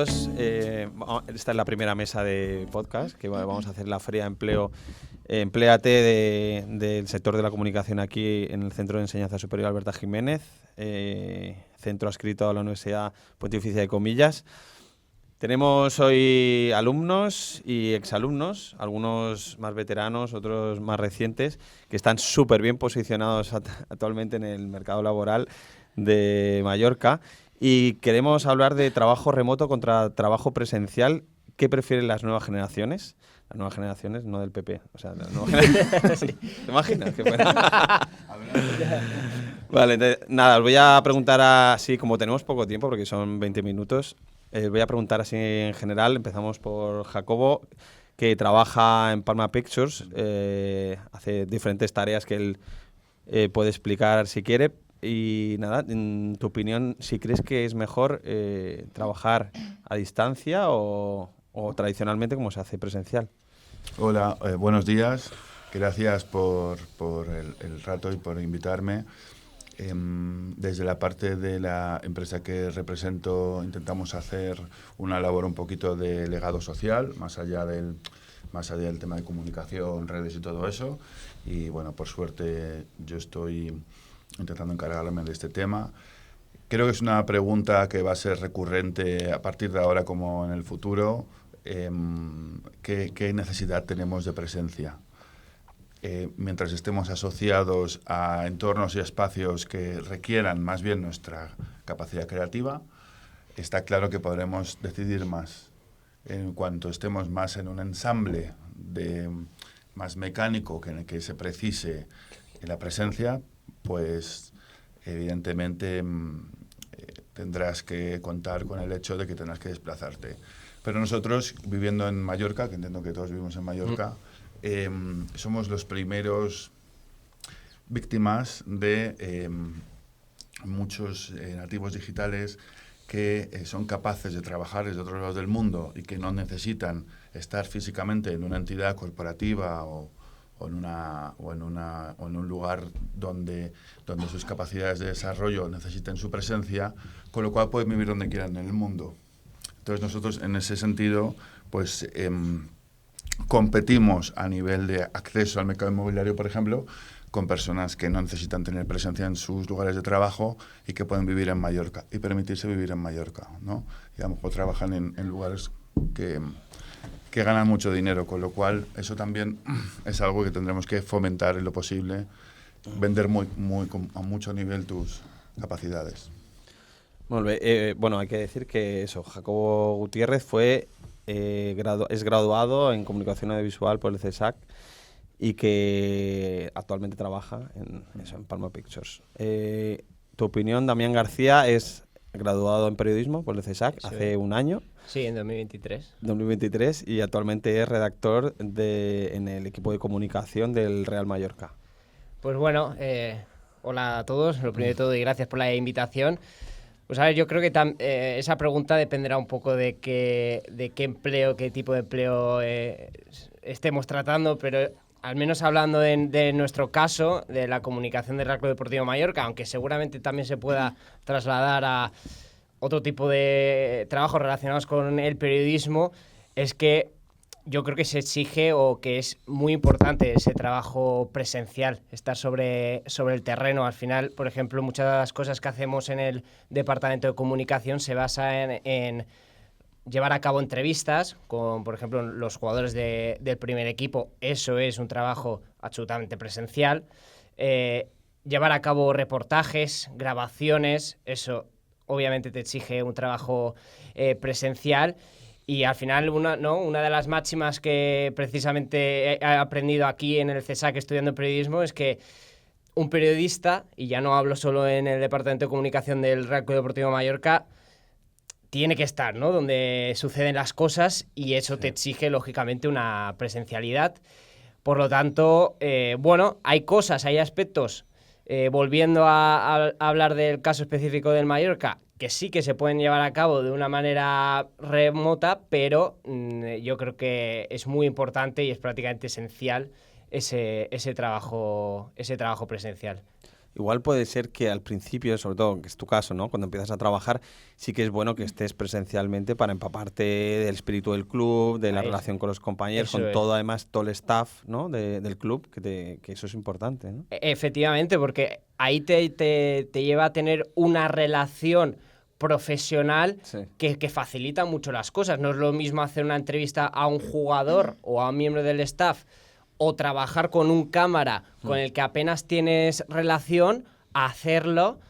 bienvenidos. Esta es la primera mesa de podcast que vamos a hacer la Feria de Empleo Empléate del sector de la comunicación aquí en el Centro de Enseñanza Superior Alberta Jiménez, centro adscrito a la Universidad Pontificia de Comillas. Tenemos hoy alumnos y exalumnos, algunos más veteranos, otros más recientes, que están súper bien posicionados actualmente en el mercado laboral de Mallorca. Y queremos hablar de trabajo remoto contra trabajo presencial. ¿Qué prefieren las nuevas generaciones? Las nuevas generaciones, no del PP. O sea, las nuevas generaciones. Sí. ¿Te imaginas? Qué pena. Vale, entonces, nada, os voy a preguntar así, como tenemos poco tiempo, porque son 20 minutos, voy a preguntar así en general. Empezamos por Jacobo, que trabaja en Palma Pictures, hace diferentes tareas que él puede explicar si quiere. Y nada, en tu opinión, si crees que es mejor trabajar a distancia o tradicionalmente como se hace presencial. Hola, buenos días. Gracias por el rato y por invitarme. Desde la parte de la empresa que represento intentamos hacer una labor un poquito de legado social, más allá del tema de comunicación, redes y todo eso. Y bueno, por suerte yo estoy intentando encargarme de este tema. Creo que es una pregunta que va a ser recurrente a partir de ahora como en el futuro. ¿Qué necesidad tenemos de presencia? Mientras estemos asociados a entornos y espacios que requieran más bien nuestra capacidad creativa, está claro que podremos decidir más. En cuanto estemos más en un ensamble más mecánico que en el que se precise la presencia, pues evidentemente tendrás que contar con el hecho de que tendrás que desplazarte. Pero nosotros, viviendo en Mallorca, que entiendo que todos vivimos en Mallorca, somos los primeros víctimas de muchos nativos digitales que son capaces de trabajar desde otros lados del mundo y que no necesitan estar físicamente en una entidad corporativa o en un lugar donde sus capacidades de desarrollo necesiten su presencia, con lo cual pueden vivir donde quieran en el mundo. Entonces nosotros en ese sentido pues competimos a nivel de acceso al mercado inmobiliario, por ejemplo, con personas que no necesitan tener presencia en sus lugares de trabajo y que pueden vivir en Mallorca y permitirse vivir en Mallorca, ¿no? Y a lo mejor trabajan en lugares que ganan mucho dinero, con lo cual eso también es algo que tendremos que fomentar en lo posible, vender a mucho nivel tus capacidades. Bueno, hay que decir que eso, Jacobo Gutiérrez es graduado en Comunicación Audiovisual por el CSAC y que actualmente trabaja en Palma Pictures. Tu opinión, Damián García es graduado en Periodismo por el CSAC hace un año. Sí, en 2023. 2023 y actualmente es redactor en el equipo de comunicación del Real Mallorca. Pues bueno, hola a todos, lo primero de todo y gracias por la invitación. Pues a ver, yo creo que esa pregunta dependerá un poco de qué empleo, qué tipo de empleo estemos tratando, pero al menos hablando de nuestro caso, de la comunicación del Real Club Deportivo Mallorca, aunque seguramente también se pueda trasladar a otro tipo de trabajos relacionados con el periodismo, es que yo creo que se exige o que es muy importante ese trabajo presencial, estar sobre el terreno. Al final, por ejemplo, muchas de las cosas que hacemos en el Departamento de Comunicación se basan en llevar a cabo entrevistas con, por ejemplo, los jugadores del primer equipo. Eso es un trabajo absolutamente presencial. Llevar a cabo reportajes, grabaciones, eso obviamente te exige un trabajo presencial. Y al final una de las máximas que precisamente he aprendido aquí en el CSAC estudiando periodismo es que un periodista, y ya no hablo solo en el Departamento de Comunicación del Real Club Deportivo Mallorca, tiene que estar, ¿no?, donde suceden las cosas, y eso te exige lógicamente una presencialidad. Por lo tanto, bueno, hay cosas, hay aspectos, volviendo a hablar del caso específico del Mallorca, que sí que se pueden llevar a cabo de una manera remota, pero yo creo que es muy importante y es prácticamente esencial ese trabajo presencial. igual puede ser que al principio, sobre todo, que es tu caso, ¿no? Cuando empiezas a trabajar, sí que es bueno que estés presencialmente para empaparte del espíritu del club, de la relación con los compañeros, con todo, además, todo el staff, ¿no? del club, que eso es importante, ¿no? Efectivamente, porque ahí te lleva a tener una relación profesional que facilita mucho las cosas. No es lo mismo hacer una entrevista a un jugador o a un miembro del staff o trabajar con un cámara con el que apenas tienes relación, a hacerlo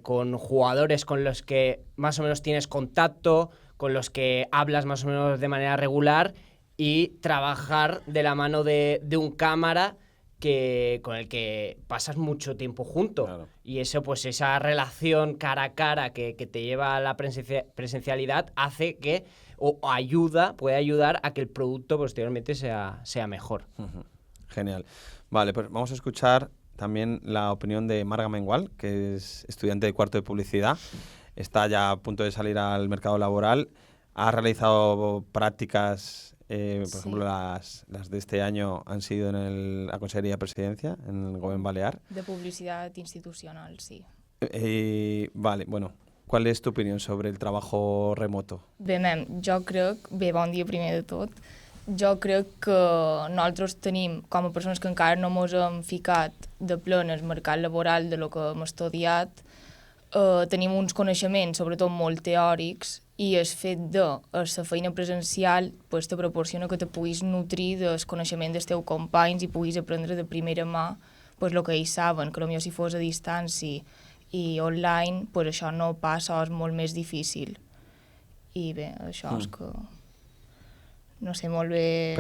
con jugadores con los que más o menos tienes contacto, con los que hablas más o menos de manera regular, y trabajar de la mano de un cámara con el que pasas mucho tiempo junto. Claro. Y eso, pues esa relación cara a cara que te lleva a la presencialidad hace que, puede ayudar a que el producto posteriormente sea mejor. Genial. Vale, pues vamos a escuchar también la opinión de Marga Mengual, que es estudiante de cuarto de publicidad. Está ya a punto de salir al mercado laboral. Ha realizado prácticas, por ejemplo, las de este año han sido en la Consejería de Presidencia, en el Govern Balear. De publicidad institucional, sí. Vale, bueno, ¿cuál és tu opinió sobre el trabajo remoto? Bé, jo crec... Bé, bon dia primer de tot. Jo crec que nosaltres tenim, com a persones que encara no ens hem ficat de ple en el mercat laboral de lo que hem estudiat, tenim uns coneixements, sobretot molt teòrics, i el fet de la feina presencial pues, te proporciona que te puguis nutrir del coneixement dels teus companys i puguis aprendre de primera mà pues, el que ells saben, que potser si fos a distància i online, pues, això no passa, és molt més difícil. I bé, això és que... No sé, molt bé...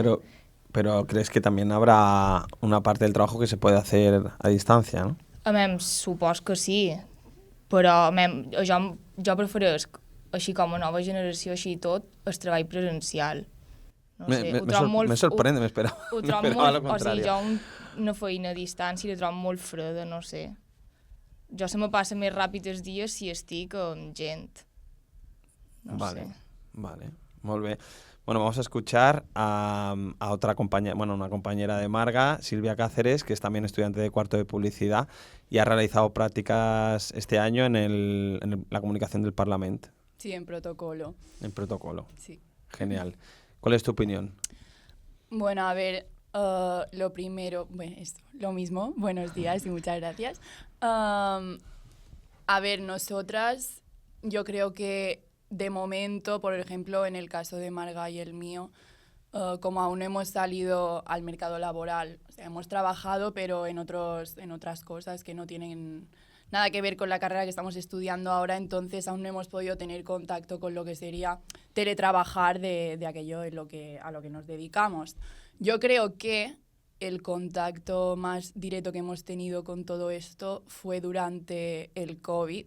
Pero ¿crees que también habrá una parte del trabajo que se puede hacer a distancia, no? Supos que sí, però jo prefereix, així com a nova generació, així tot, el treball presencial. No sé, me sorprende, me esperava lo contrario. O sigui, jo una feina a distància la trobo molt freda, no sé. Jo se me passa més ràpid els dies si estic amb gent. No sé. Vale, molt bé. Bueno, vamos a escuchar a otra compañera, una compañera de Marga, Silvia Cáceres, que es también estudiante de cuarto de publicidad y ha realizado prácticas este año en la comunicación del Parlamento. Sí, en protocolo. En protocolo. Sí. Genial. ¿Cuál es tu opinión? Bueno, a ver, lo primero, bueno, lo mismo, buenos días y muchas gracias. A ver, nosotras, yo creo que de momento, por ejemplo, en el caso de Marga y el mío, como aún no hemos salido al mercado laboral, o sea, hemos trabajado, pero en otras cosas que no tienen nada que ver con la carrera que estamos estudiando ahora, entonces aún no hemos podido tener contacto con lo que sería teletrabajar de aquello a lo que nos dedicamos. Yo creo que el contacto más directo que hemos tenido con todo esto fue durante el COVID,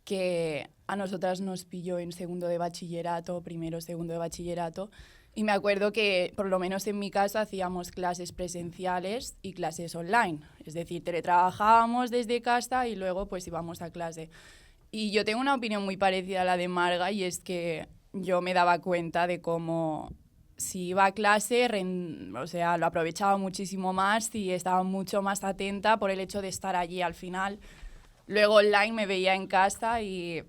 que a nosotras nos pilló en segundo de bachillerato, primero, segundo de bachillerato, y me acuerdo que, por lo menos en mi caso, hacíamos clases presenciales y clases online. Es decir, teletrabajábamos desde casa y luego pues íbamos a clase. Y yo tengo una opinión muy parecida a la de Marga, y es que yo me daba cuenta de cómo si iba a clase, o sea, lo aprovechaba muchísimo más y estaba mucho más atenta por el hecho de estar allí al final. Luego online me veía en casa y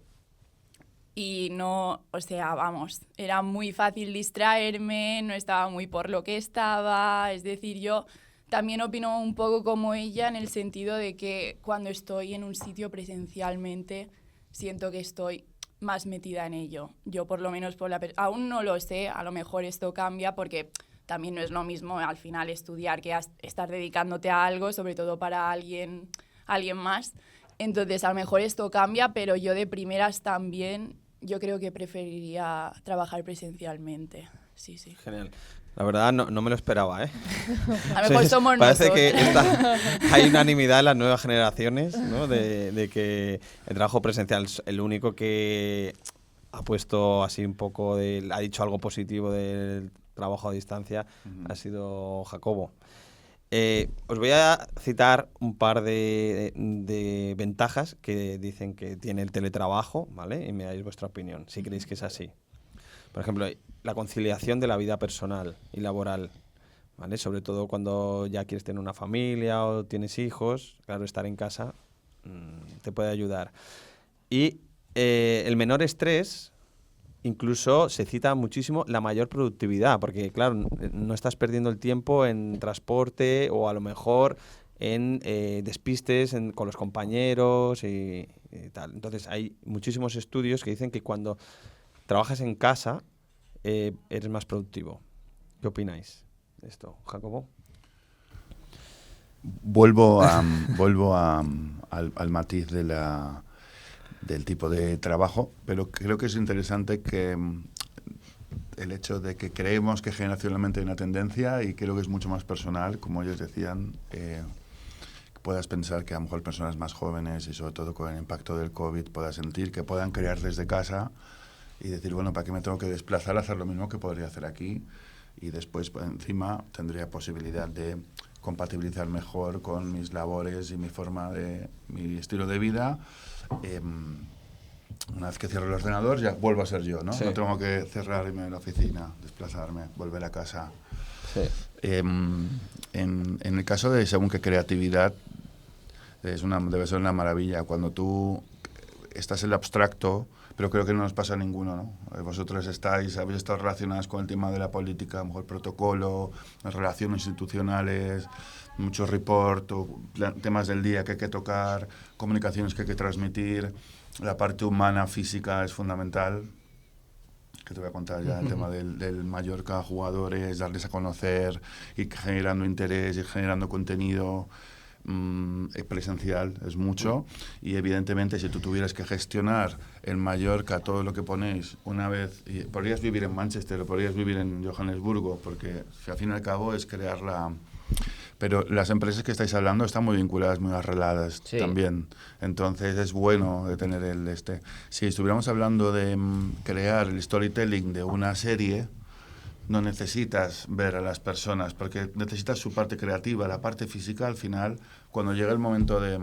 no, o sea, vamos, era muy fácil distraerme, no estaba muy por lo que estaba. Es decir, yo también opino un poco como ella en el sentido de que cuando estoy en un sitio presencialmente siento que estoy más metida en ello. Yo por lo menos aún no lo sé, a lo mejor esto cambia porque también no es lo mismo al final estudiar que estar dedicándote a algo, sobre todo para alguien más. Entonces, a lo mejor esto cambia, pero yo de primeras también, yo creo que preferiría trabajar presencialmente. Sí, sí. Genial. La verdad, no me lo esperaba, ¿eh? A lo mejor somos parece nosotros. Que hay unanimidad en las nuevas generaciones, ¿no? de que el trabajo presencial es el único que ha puesto así un poco ha dicho algo positivo del trabajo a distancia, ha sido Jacobo. Os voy a citar un par de ventajas que dicen que tiene el teletrabajo, ¿vale? Y me dais vuestra opinión, si creéis que es así. Por ejemplo, la conciliación de la vida personal y laboral, ¿vale? Sobre todo cuando ya quieres tener una familia o tienes hijos, claro, estar en casa te puede ayudar. Y el menor estrés, incluso se cita muchísimo la mayor productividad, porque claro, no estás perdiendo el tiempo en transporte o a lo mejor en despistes con los compañeros y tal. Entonces hay muchísimos estudios que dicen que cuando trabajas en casa eres más productivo. ¿Qué opináis de esto, Jacobo? Vuelvo al matiz del tipo de trabajo, pero creo que es interesante que el hecho de que creemos que generacionalmente hay una tendencia, y creo que es mucho más personal, como ellos decían, que puedas pensar que a lo mejor personas más jóvenes y sobre todo con el impacto del COVID puedan sentir que puedan crear desde casa y decir, bueno, ¿para qué me tengo que desplazar a hacer lo mismo que podría hacer aquí? Y después, encima, tendría posibilidad de compatibilizar mejor con mis labores y mi estilo de vida. Una vez que cierro el ordenador, ya vuelvo a ser yo, ¿no? Sí. No tengo que cerrarme en la oficina, desplazarme, volver a casa. Sí. En el caso de según qué creatividad, debe ser una maravilla. Cuando tú estás en el abstracto, pero creo que no nos pasa a ninguno, ¿no? Vosotros habéis estado relacionados con el tema de la política, a lo mejor protocolo, las relaciones institucionales, muchos report, temas del día que hay que tocar, comunicaciones que hay que transmitir. La parte humana, física, es fundamental. Que te voy a contar ya el tema del Mallorca, jugadores, darles a conocer, ir generando interés, ir generando contenido. Presencial es mucho, y evidentemente si tú tuvieras que gestionar en Mallorca todo lo que ponéis una vez, podrías vivir en Manchester o podrías vivir en Johannesburgo, porque al fin y al cabo es crearla. Pero las empresas que estáis hablando están muy vinculadas, muy arreladas también. Entonces es bueno de tener Si estuviéramos hablando de crear el storytelling de una serie, no necesitas ver a las personas, porque necesitas su parte creativa, la parte física. Al final, cuando llega el momento de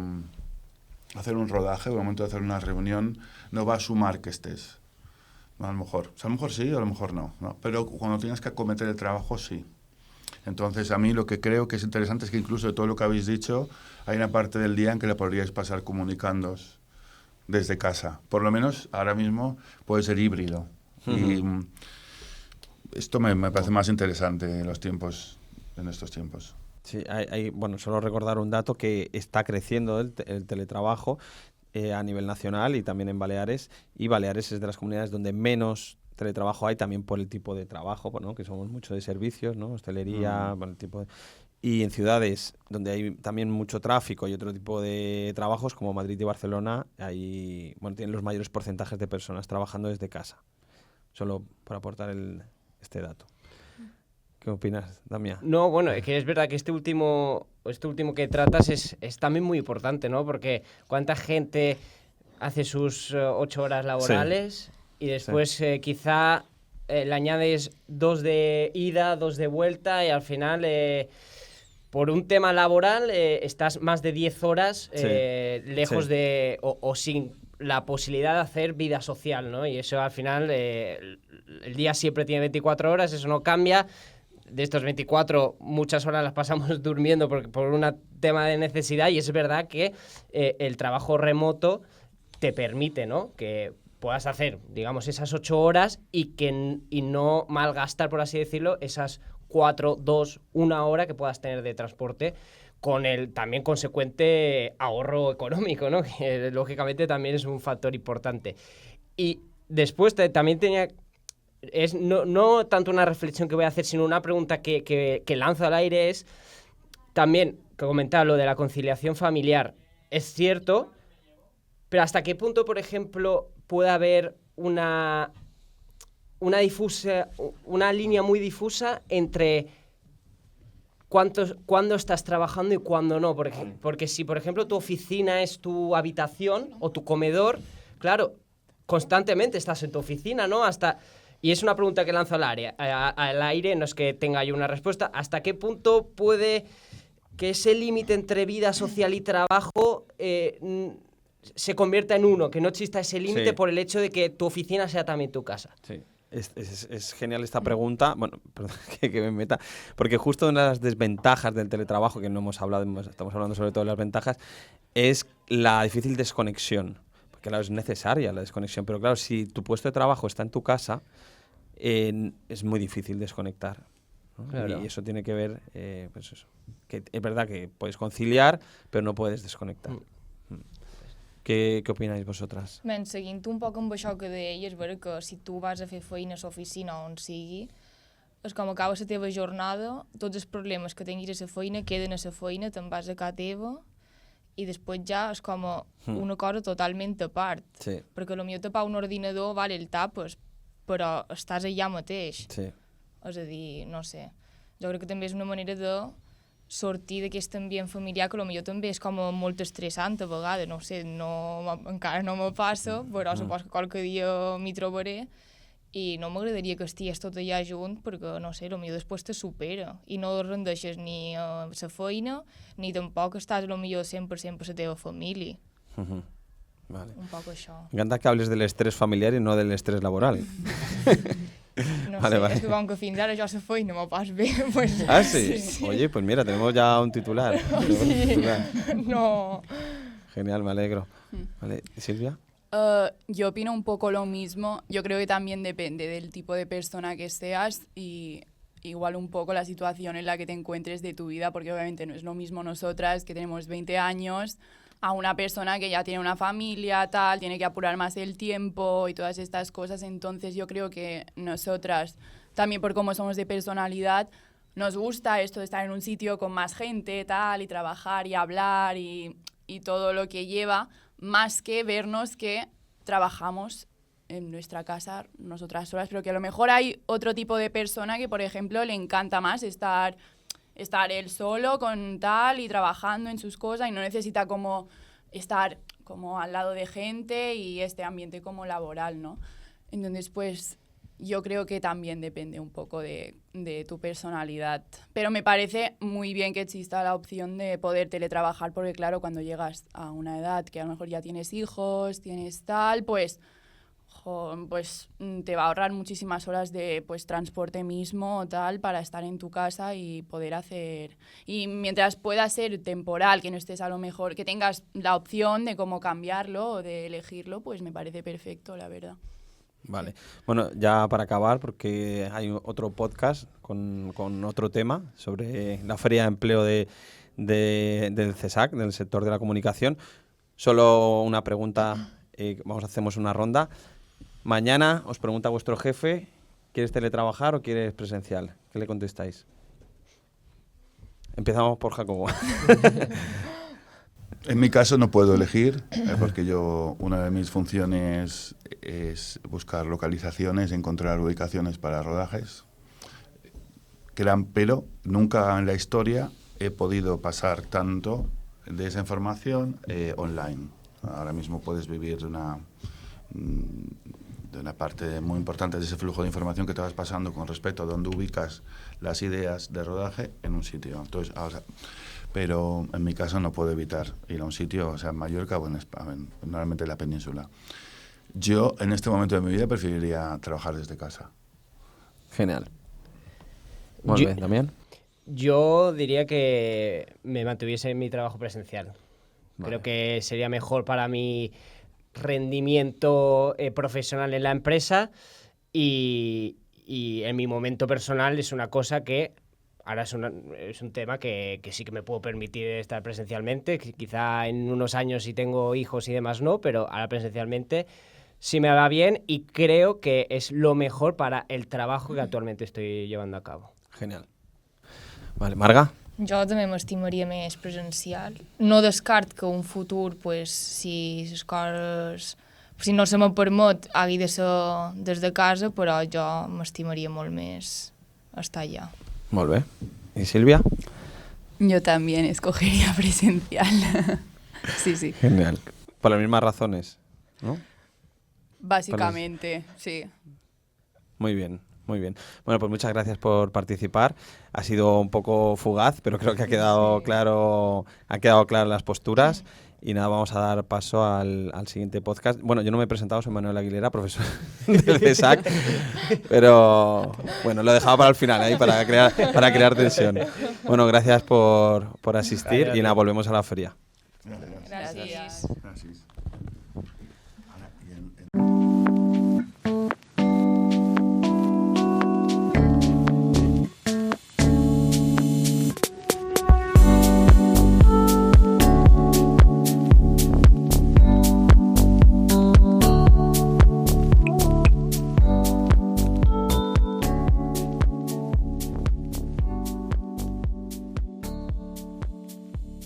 hacer un rodaje, o el momento de hacer una reunión, no va a sumar que estés. No, a lo mejor sí, o a lo mejor no, ¿no? Pero cuando tienes que acometer el trabajo, sí. Entonces, a mí lo que creo que es interesante es que incluso de todo lo que habéis dicho, hay una parte del día en que la podríais pasar comunicándoos desde casa. Por lo menos, ahora mismo, puede ser híbrido. Y esto me parece más interesante en estos tiempos. Sí, bueno, solo recordar un dato que está creciendo el teletrabajo a nivel nacional y también en Baleares, y Baleares es de las comunidades donde menos teletrabajo hay, también por el tipo de trabajo, ¿no? Que somos mucho de servicios, ¿no? Hostelería, bueno, el tipo de... Y en ciudades donde hay también mucho tráfico y otro tipo de trabajos, como Madrid y Barcelona, tienen los mayores porcentajes de personas trabajando desde casa. Solo para aportar este dato. ¿Qué opinas, Damián? No, bueno, es que es verdad que este último que tratas es también muy importante, ¿no? Porque cuánta gente hace sus 8 horas laborales y después quizá le añades 2 de ida, 2 de vuelta, y al final por un tema laboral estás más de 10 horas lejos de o sin la posibilidad de hacer vida social, ¿no? Y eso al final el día siempre tiene 24 horas, eso no cambia. De estos 24, muchas horas las pasamos durmiendo por un tema de necesidad, y es verdad que el trabajo remoto te permite, ¿no?, que puedas hacer, digamos, esas 8 horas y no malgastar, por así decirlo, esas 4, 2, 1 hora que puedas tener de transporte, con el también consecuente ahorro económico, ¿no?, que lógicamente también es un factor importante. Y después también tenía... no tanto una reflexión que voy a hacer, sino una pregunta que lanzo al aire. Es también, que comentaba lo de la conciliación familiar, es cierto, pero ¿hasta qué punto, por ejemplo, puede haber una línea muy difusa entre cuándo estás trabajando y cuándo no? Porque si, por ejemplo, tu oficina es tu habitación o tu comedor, claro, constantemente estás en tu oficina, ¿no? Y es una pregunta que lanzo al aire, no es que tenga yo una respuesta. ¿Hasta qué punto puede que ese límite entre vida social y trabajo se convierta en uno? Que no exista ese límite por el hecho de que tu oficina sea también tu casa. Sí. Es genial esta pregunta, bueno, perdón, que me meta, porque justo una de las desventajas del teletrabajo, que no hemos hablado, estamos hablando sobre todo de las ventajas, es la difícil desconexión, porque claro, es necesaria la desconexión, pero claro, si tu puesto de trabajo está en tu casa, es muy difícil desconectar, ¿no? Claro. Y eso tiene que ver, pues eso, que es verdad que puedes conciliar, pero no puedes desconectar. Què opináis vosotras? Ben, seguint un poc amb això que deies, veure que si tu vas a fer feina a l'oficina on sigui, és com acaba la teva jornada, tots els problemes que tinguis a la feina queden a la feina, te'n vas a casa teva i després ja és com una cosa totalment a part. Sí. Perquè potser tapar un ordinador, vale, el tapes, però estàs allà mateix. Sí. És a dir, no sé, jo crec que també és una manera de sortir d'aquest ambient familiar que potser també és com molt estressant a vegades, no sé, encara no me passa, però supos que qualque dia m'hi trobaré i no m'agradaria que estigués tot allà junt perquè, no sé, potser després te supera i no rendeixes ni a la feina ni tampoc estàs potser 100% per la teva família. Vale. Un poc això. Me encanta que hables del estrés familiar y no del estrés laboral. No Vale, sé, vale. és que com que fins ara jo a la feina m'ho pas bé, pues... ¿Ah, sí? Oye, pues mira, tenemos ya un titular. Tenemos un titular. No. Genial, me alegro. Vale, ¿y Silvia? Yo opino un poco lo mismo. Yo creo que también depende del tipo de persona que seas y igual un poco la situación en la que te encuentres de tu vida, porque obviamente no es lo mismo nosotras que tenemos 20 años a una persona que ya tiene una familia, tal, tiene que apurar más el tiempo y todas estas cosas. Entonces yo creo que nosotras, también por cómo somos de personalidad, nos gusta esto de estar en un sitio con más gente, tal, y trabajar y hablar y todo lo que lleva, más que vernos que trabajamos en nuestra casa nosotras solas, pero que a lo mejor hay otro tipo de persona que, por ejemplo, le encanta más estar él solo con tal y trabajando en sus cosas y no necesita como estar como al lado de gente y este ambiente como laboral, ¿no? Entonces, pues yo creo que también depende un poco de tu personalidad. Pero me parece muy bien que exista la opción de poder teletrabajar porque, claro, cuando llegas a una edad que a lo mejor ya tienes hijos, tienes tal, pues te va a ahorrar muchísimas horas de pues transporte mismo o tal para estar en tu casa y poder hacer... Y mientras pueda ser temporal, que no estés a lo mejor, que tengas la opción de cómo cambiarlo o de elegirlo, pues me parece perfecto, la verdad. Vale. Bueno, ya para acabar, porque hay otro podcast con otro tema sobre la feria de empleo del CESAC, del sector de la comunicación. Solo una pregunta, hacemos una ronda. Mañana os pregunta vuestro jefe, ¿quieres teletrabajar o quieres presencial? ¿Qué le contestáis? Empezamos por Jacobo. En mi caso no puedo elegir, porque una de mis funciones es buscar localizaciones, encontrar ubicaciones para rodajes. Pero nunca en la historia he podido pasar tanto de esa información online. Ahora mismo puedes vivir de una parte muy importante de ese flujo de información que te vas pasando con respecto a dónde ubicas las ideas de rodaje en un sitio. Entonces, pero en mi caso no puedo evitar ir a un sitio, o sea, en Mallorca o normalmente en la península. Yo, en este momento de mi vida, preferiría trabajar desde casa. Genial. Muy bien, ¿también? Yo diría que me mantuviese en mi trabajo presencial. Vale. Creo que sería mejor para mi rendimiento profesional en la empresa y en mi momento personal es una cosa que ahora es un tema que sí que me puedo permitir estar presencialmente. Quizá en unos años si tengo hijos y demás no, pero ahora presencialmente sí me va bien y creo que es lo mejor para el trabajo que actualmente estoy llevando a cabo. Genial. Vale, Marga? Jo també m'estimaria més presencial. No descart que un futur, pues, si les coses... Si no se me permet, hagi de ser des de casa, però jo m'estimaria molt més estar allà. Molt bé. ¿Y Silvia? Yo también escogería presencial. Sí, sí. Genial. Por las mismas razones, ¿no? Básicamente, sí. Muy bien, muy bien. Bueno, pues muchas gracias por participar. Ha sido un poco fugaz, pero creo que ha quedado claro, han quedado claras las posturas. Y nada, vamos a dar paso al siguiente podcast. Bueno, yo no me he presentado, soy Manuel Aguilera, profesor del CESAC, pero bueno, lo he dejado para el final, ahí para crear tensión. Bueno, gracias por asistir y nada, volvemos a la feria. Gràcies. Gràcies.